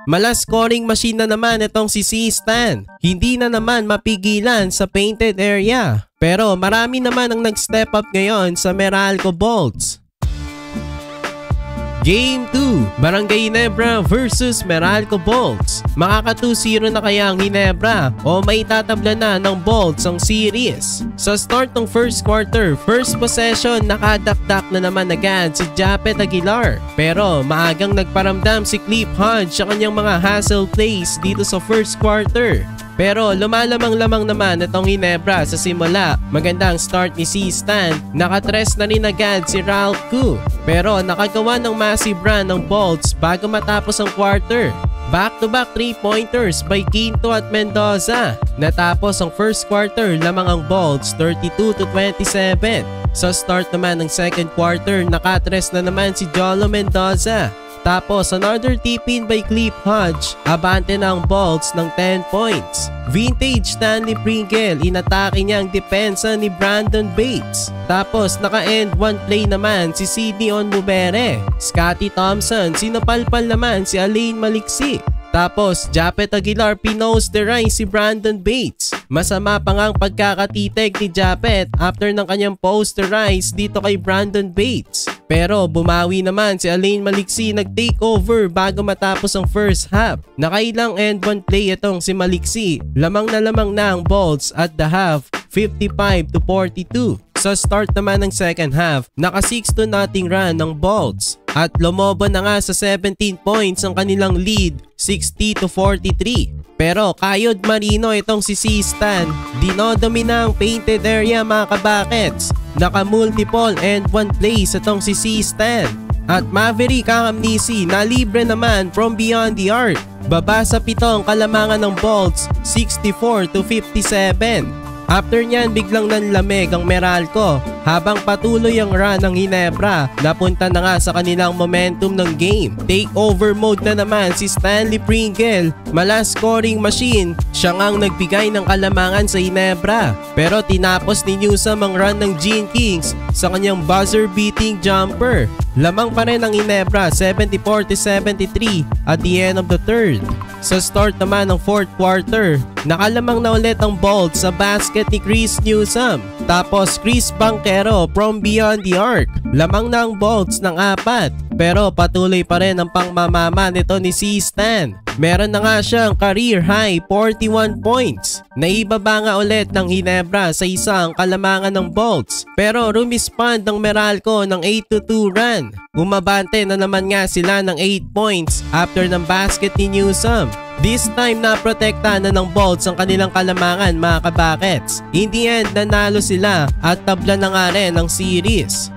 Mala scoring machine na naman itong si C-Stan. Hindi na naman mapigilan sa painted area. Pero marami naman ang nag-step up ngayon sa Meralco Bolts. Game 2, Barangay Ginebra versus Meralco Bolts. Makaka 2-0 na kaya ang Ginebra o may tatabla na ng Bolts ang series? Sa start ng first quarter, first possession, nakadakdak na naman agad si Japet Aguilar. Pero maagang nagparamdam si Cliff Hodge sa kanyang mga hustle plays dito sa first quarter. Pero lumalamang-lamang naman itong Ginebra sa simula. Magandang start ni C-Stan. Nakatres na rin agad si Ralph Koo. Pero nakagawa ng massive run ng Bolts bago matapos ang quarter. Back-to-back 3-pointers by Quinto at Mendoza. Natapos ang first quarter lamang ang Bolts 32-27. Sa start naman ng second quarter, nakatres na naman si Jolo Mendoza. Tapos another tip-in by Cliff Hodge, abante na ang Bolts ng 10 points. Vintage Stanley Pringle, inatake niya ang depensa ni Brandon Bates. Tapos naka-end one play naman si Sidney Onbubere. Scottie Thompson, sinapalpal naman si Alain Maliksi. Tapos Japet Aguilar pinost-the-rise si Brandon Bates. Masama pa nga ang pagkakatitig ni Japet after ng kanyang post-the-rise dito kay Brandon Bates. Pero bumawi naman si Alain Maliksi, nag-take over bago matapos ang first half. Nakailang end one play itong si Maliksi. Lamang na ang Bolts at the half, 55-42. Sa start naman ng second half, naka 6-0 run ng Bolts. At lumobo na nga sa 17 points ang kanilang lead, 60-43. Pero kayod marino itong si C-Stan, dinodomina ang painted area mga kabakets. Naka-multiple and one plays itong si C-Stan. At Maverick Kakamnisi na libre naman from beyond the arc. Baba sa 7 ang kalamangan ng Bolts, 64-57. After nyan biglang nanlamig ang Meralco habang patuloy ang run ng Ginebra. Napunta na nga sa kanilang momentum ng game. Takeover mode na naman si Stanley Pringle, mala scoring machine. Siya ngang nagbigay ng kalamangan sa Ginebra. Pero tinapos ni Newsome ang run ng Gene Kings sa kanyang buzzer beating jumper. Lamang pa rin ang Ginebra 74-73 at the end of the third. Sa start naman ng fourth quarter, nakalamang na ulit ang Bolts sa basket ni Chris Newsome. Tapos Chris Banquero from beyond the arc. Lamang na ang Bolts ng 4. Pero patuloy pa rin ang pangmamama nito ni C-Stan. Meron na nga siyang career high 41 points. Naibaba nga ulit ng Ginebra sa isang kalamangan ng Bolts. Pero rumispond ng Meralco ng 8-2 run. Umabante na naman nga sila ng 8 points after ng basket ni Newsome. This time naprotekta na ng Bolts ang kanilang kalamangan mga kabakets. In the end, nanalo sila at tabla na nga rin ang series.